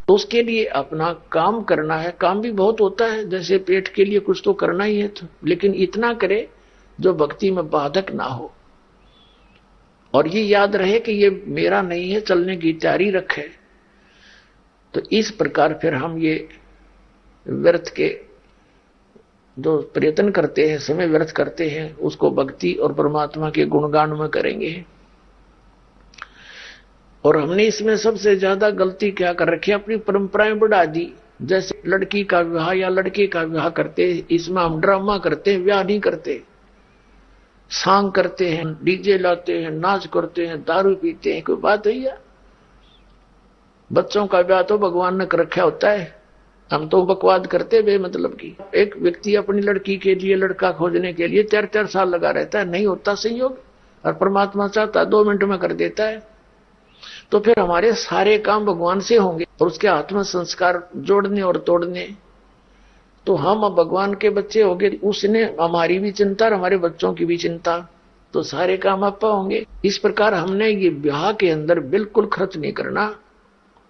तो उसके लिए अपना काम करना है। काम भी बहुत होता है, जैसे पेट के लिए कुछ तो करना ही है, तो लेकिन इतना करे जो भक्ति में बाधक ना हो, और ये याद रहे कि ये मेरा नहीं है, चलने की तैयारी रखे। तो इस प्रकार फिर हम ये व्यर्थ के जो प्रयत्न करते हैं, समय व्यर्थ करते हैं, उसको भक्ति और परमात्मा के गुणगान में करेंगे। और हमने इसमें सबसे ज्यादा गलती क्या कर रखी है, अपनी परंपराएं बढ़ा दी। जैसे लड़की का विवाह या लड़के का विवाह करते, इसमें हम ड्रामा करते हैं, विवाह नहीं करते, सांग करते हैं, डीजे लाते हैं, नाच करते हैं, दारू पीते हैं। कोई बात है या? बच्चों का ब्याह तो भगवान ने कर रखा होता है, हम तो बकवाद करते बेमतलब की। एक व्यक्ति अपनी लड़की के लिए लड़का खोजने के लिए 4-4 साल लगा रहता है, नहीं होता संयोग, और परमात्मा चाहता 2 मिनट में कर देता है। तो फिर हमारे सारे काम भगवान से होंगे, और उसके आत्म संस्कार जोड़ने और तोड़ने। तो हम अब भगवान के बच्चे हो गए, उसने हमारी भी चिंता और हमारे बच्चों की भी चिंता, तो सारे काम आपा होंगे। इस प्रकार हमने ये ब्याह के अंदर बिल्कुल खर्च नहीं करना,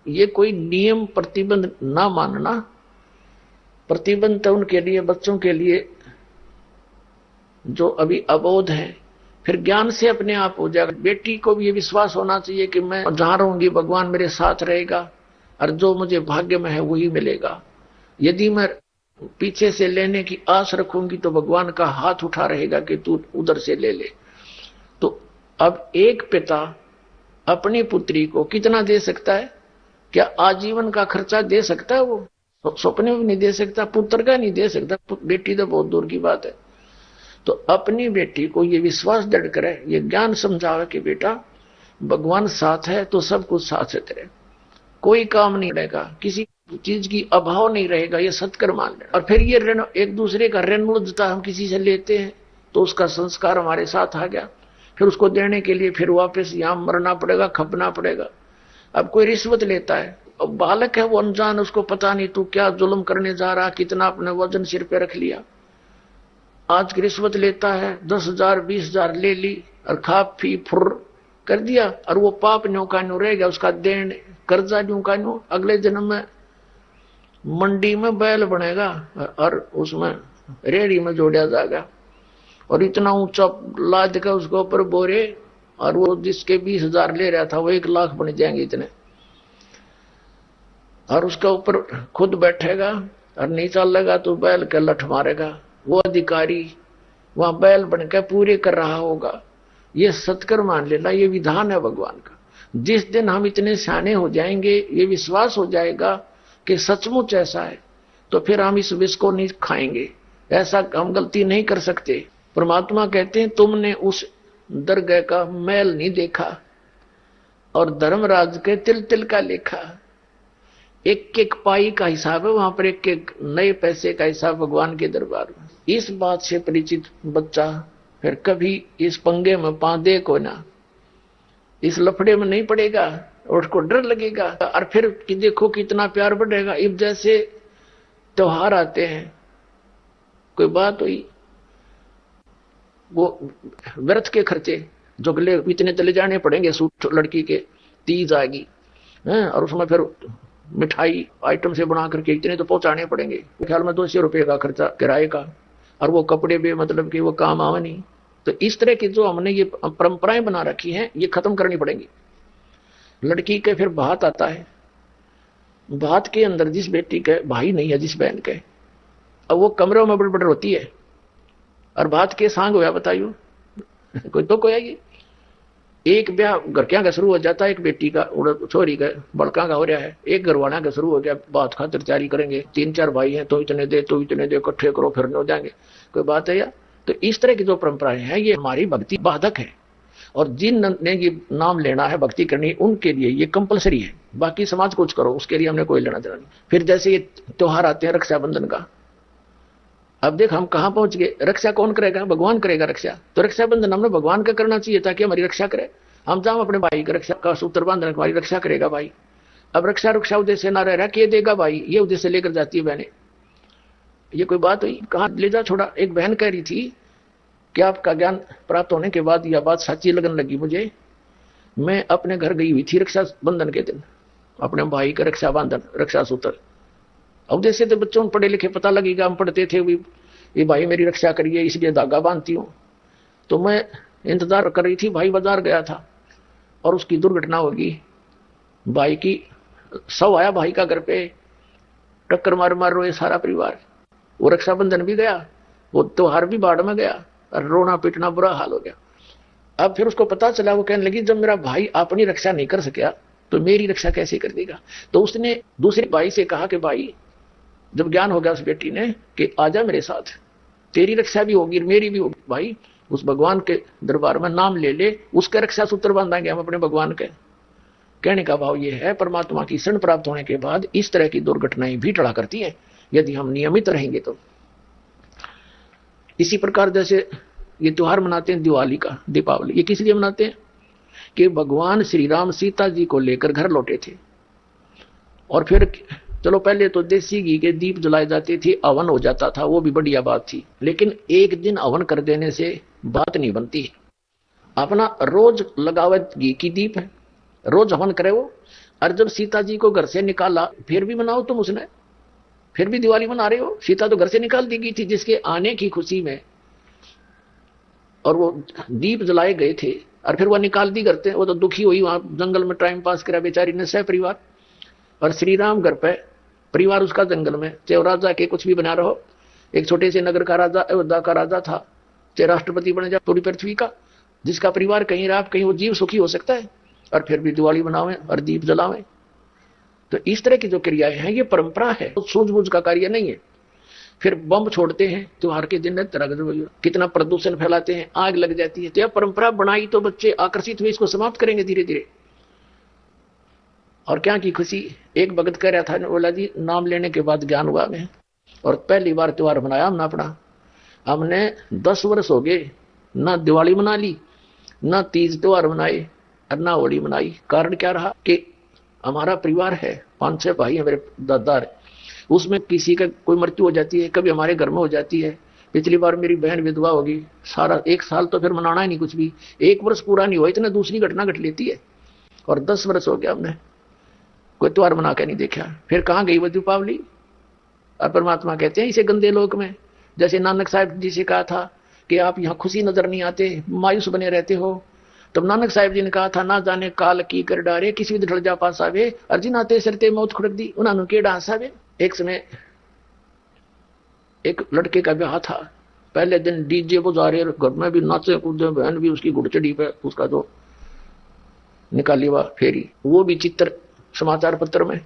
ये कोई नियम प्रतिबंध ना मानना। प्रतिबंध तो उनके लिए, बच्चों के लिए जो अभी अबोध है, फिर ज्ञान से अपने आप हो जाएगा। बेटी को भी ये विश्वास होना चाहिए कि मैं जहां रहूंगी भगवान मेरे साथ रहेगा, और जो मुझे भाग्य में है वही मिलेगा। यदि मैं पीछे से लेने की आस रखूंगी तो भगवान का हाथ उठा रहेगा कि तू उधर से ले ले। तो अब एक पिता अपनी पुत्री को कितना दे सकता है? क्या आजीवन का खर्चा दे सकता है? वो सपने में नहीं दे सकता, पुत्र का नहीं दे सकता, बेटी तो बहुत दूर की बात है। तो अपनी बेटी को ये विश्वास दृढ़ करे, ये ज्ञान समझावे कि बेटा भगवान साथ है तो सब कुछ साथ है तेरे, कोई काम नहीं रहेगा, किसी चीज की अभाव नहीं रहेगा, ये सत्कर मान ले। और फिर ये ऋण, एक दूसरे का ऋण मुद्दता हम किसी से लेते हैं तो उसका संस्कार हमारे साथ आ गया, फिर उसको देने के लिए फिर वापस यहां मरना पड़ेगा, खपना पड़ेगा। अब कोई रिश्वत लेता है, अब बालक है वो अनजान, उसको पता नहीं तू क्या जुल्म करने जा रहा, कितना अपने वजन सिर पे रख लिया। आज की रिश्वत लेता है, 10,000 20,000 ले ली और खा पी फुर कर दिया, और वो पाप न्यू का न्यू रह गया, उसका देन कर्जा न्यू का न्यू। अगले जन्म में मंडी में बैल बनेगा और उसमें रेड़ी में जोड़ा जाएगा, और इतना ऊंचा लाद का उसके ऊपर बोरे, और वो जिसके 20,000 ले रहा था वो 1 लाख बन जाएंगे इतने, और उसके ऊपर खुद बैठेगा और नीचा लगा तो बैल के लठ मारेगा। वो अधिकारी वहां बैल बनकर पूरे कर रहा होगा। ये सत्कर मान लेना, ये विधान है भगवान का। जिस दिन हम इतने सियाने हो जाएंगे, ये विश्वास हो जाएगा कि सचमुच ऐसा है, तो फिर हम इस विष को नहीं खाएंगे। ऐसा हम गलती नहीं कर सकते। परमात्मा कहते हैं तुमने उस दरगाह का मैल नहीं देखा, और धर्मराज के तिल तिल का लेखा। एक एक पाई का हिसाब है वहां पर, एक एक नए पैसे का हिसाब भगवान के दरबार में। इस बात से परिचित बच्चा फिर कभी इस पंगे में पांदे को ना, इस लफड़े में नहीं पड़ेगा, और उसको डर लगेगा। और फिर कि देखो कितना प्यार बढ़ेगा। इब जैसे त्योहार आते हैं, कोई बात हुई, वो व्यर्थ के खर्चे जो अगले इतने चले जाने पड़ेंगे, सूट लड़की के, तीज आएगी और उसमें फिर मिठाई आइटम से बना करके इतने तो पहुंचाने पड़ेंगे, ख्याल में 200 रुपए का खर्चा किराए का, और वो कपड़े भी मतलब कि वो काम आवे नहीं। तो इस तरह की जो हमने ये परंपराएं बना रखी हैं, ये खत्म करनी पड़ेंगी। लड़की के फिर बात आता है, बात के अंदर जिस बेटी के भाई नहीं है, जिस बहन के, अब वो कमरों में बड़बड़ होती है, और बात के सांग हुआ बताइयो कोई तो कोई आएगी। एक ब्याह घर क्या का शुरू हो जाता है, एक बेटी का छोरी का बड़का का हो रहा है, एक घरवाला का शुरू हो गया, बात खातिर तैयारी करेंगे, 3-4 भाई हैं तो इतने दे, तो इतने दे, इकट्ठे करो फिर हो जाएंगे, कोई बात है यार। तो इस तरह की जो परंपराएं हैं, ये हमारी भक्ति बाधक है, और जिन ने ये नाम लेना है, भक्ति करनी है, उनके लिए ये कंपलसरी है। बाकी समाज कुछ करो, उसके लिए हमने कोई लेना देना नहीं। फिर जैसे ये त्योहार आते हैं रक्षाबंधन का, अब देख हम कहां पहुंच गए। रक्षा कौन करेगा? भगवान करेगा रक्षा। तो रक्षाबंधन हमने भगवान का करना चाहिए ताकि हमारी रक्षा करे। हम जाओ अपने भाई की रक्षा का सूत्र बांधने, हमारी रक्षा करेगा भाई। अब रक्षा उद्देश्य ना रह रहा कि ये देगा भाई, ये उद्देश्य लेकर जाती है बहनें। ये कोई बात हुई? कहां ले जा छोड़ा। एक बहन कह रही थी कि आपका ज्ञान प्राप्त होने के बाद यह बात सच्ची लगने लगी मुझे। मैं अपने घर गई हुई थी रक्षाबंधन के दिन, अपने भाई का रक्षा बंधन, रक्षा सूत्र। अब जैसे तो बच्चों पढ़े लिखे पता लगेगा, हम पढ़ते थे भी ये भाई मेरी रक्षा करिए इसलिए धागा बांधती हूँ। तो मैं इंतजार कर रही थी, भाई बाजार गया था और उसकी दुर्घटना होगी। भाई की शव आया भाई का घर पे, टक्कर मार मार रोए सारा परिवार। वो रक्षाबंधन भी गया, वो त्योहार भी बाढ़ में गया और रोना पीटना बुरा हाल हो गया। अब फिर उसको पता चला, वो कहने लगी जब मेरा भाई अपनी रक्षा नहीं कर सका तो मेरी रक्षा कैसे कर देगा। तो उसने दूसरे भाई से कहा कि भाई, जब ज्ञान हो गया उस बेटी ने कि आजा मेरे साथ, तेरी रक्षा भी होगी मेरी भी होगी। भाई उस भगवान के दरबार में नाम ले ले, उसके रक्षा सूत्र बांधांगे हम अपने भगवान के। कहने का भाव ये है, परमात्मा की शरण प्राप्त होने के बाद इस तरह की दुर्घटनाएं भी टला करती हैं यदि हम नियमित रहेंगे तो। इसी प्रकार जैसे ये त्योहार मनाते हैं दिवाली का, दीपावली, ये किस लिए मनाते हैं कि भगवान श्री राम सीता जी को लेकर घर लौटे थे। और फिर चलो पहले तो देसी घी के दीप जलाए जाते थे, हवन हो जाता था, वो भी बढ़िया बात थी। लेकिन एक दिन हवन कर देने से बात नहीं बनती। अपना रोज लगावे घी की दीप है, रोज हवन करे वो। और जब सीता जी को घर से निकाला, फिर भी मनाओ तुम उसने, फिर भी दिवाली मना रहे हो। सीता तो घर से निकाल दी गई थी जिसके आने की खुशी में, और वो दीप जलाए गए थे और फिर वो निकाल दी करते। वो तो दुखी हुई, वहां जंगल में टाइम पास करा बेचारी ने सह परिवार। और श्री राम घर पे, परिवार उसका जंगल में, चाहे राजा के कुछ भी बना रहो, एक छोटे से नगर का राजा, अयोध्या का राजा था, चाहे राष्ट्रपति बने जाए पूरी पृथ्वी का, जिसका परिवार कहीं रात कहीं वो जीव सुखी हो सकता है। और फिर भी दिवाली मनावे और दीप जलावे। तो इस तरह की जो क्रियाएं हैं ये परंपरा है, सूझबूझ का कार्य नहीं है। फिर बम छोड़ते हैं त्योहार के दिन, कितना प्रदूषण फैलाते हैं, आग लग जाती है। तो यह परंपरा बनाई तो बच्चे आकर्षित हुए, इसको समाप्त करेंगे धीरे धीरे। और क्या की खुशी, एक भगत कह रहा था, बोला जी नाम लेने के बाद ज्ञान हुआ मैं, और पहली बार त्योहार मनाया हमने अपना। हमने 10 वर्ष हो गए ना दिवाली मना ली, ना तीज त्योहार मनाए और ना होली मनाई। कारण क्या रहा कि हमारा परिवार है, 5-6 भाई है मेरे दादा, उसमें किसी का कोई मृत्यु हो जाती है, कभी हमारे घर में हो जाती है। पिछली बार मेरी बहन विधवा होगी, सारा 1 साल तो फिर मनाना ही नहीं कुछ भी। 1 वर्ष पूरा नहीं हुआ, इतना दूसरी घटना घट लेती है। और 10 वर्ष हो गया हमने कोई त्योहार मना के नहीं देखा। फिर कहाँ गई वो दीपावली। और परमात्मा कहते हैं इसे गंदे लोक में, जैसे नानक साहब जी से कहा था कि आप यहाँ खुशी नजर नहीं आते, मायूस बने रहते हो। तब नानक साहब जी ने कहा था, ना जाने काल की कर डारे, किसी भी ढल जा पास आवे, अर्जी नाते सरते मौत खुड़क दी, उन्होंने के डांस आवे। एक समय एक लड़के का ब्याह था, पहले दिन डीजे बजा रहे, घर में भी नाचे कूदे, बहन भी उसकी घुड़चड़ी पे उसका जो निकाली हुआ फेरी, वो भी चित्र समाचार पत्र में।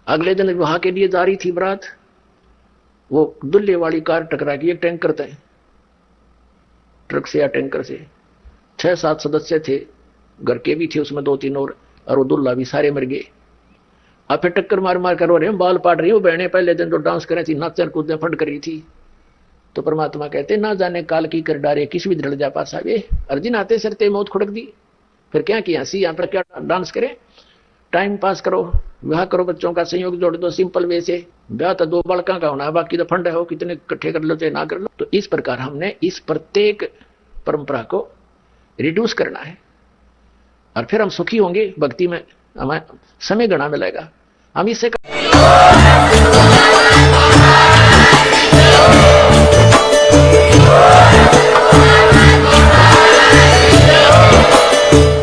अगले दिन विवाह के लिए जा रही थी बारात, वो दुल्हे वाली कार टकरा गई एक टैंकर से, ट्रक से या टैंकर से। 6-7 सदस्य थे, घर के भी थे उसमें 2-3 और वो दुल्हा भी, सारे मर गए। अब फिर टक्कर मार मार कर रो रहे हैं, बाल पाट रही हूँ बहने, पहले दिन जो डांस कर रही थी, नाचन कूदने फंड कर रही थी। तो परमात्मा कहते ना जाने काल की कर डारे, किसी भी ढल जा पास आवे, अर्जुन आते सरते मौत खुड़क दी। फिर क्या किया, हंसी यहाँ पर क्या डांस करें, टाइम पास करो, ब्याह करो, बच्चों का संयोग जोड़ दो सिंपल वे से। ब्याह तो 2 बड़का का होना है, बाकी तो फंड है, हो कितने इकट्ठे कर लो चाहे ना कर लो। तो इस प्रकार हमने इस प्रत्येक परंपरा को रिड्यूस करना है, और फिर हम सुखी होंगे भक्ति में, हमें समय गणा मिलेगा। हम इससे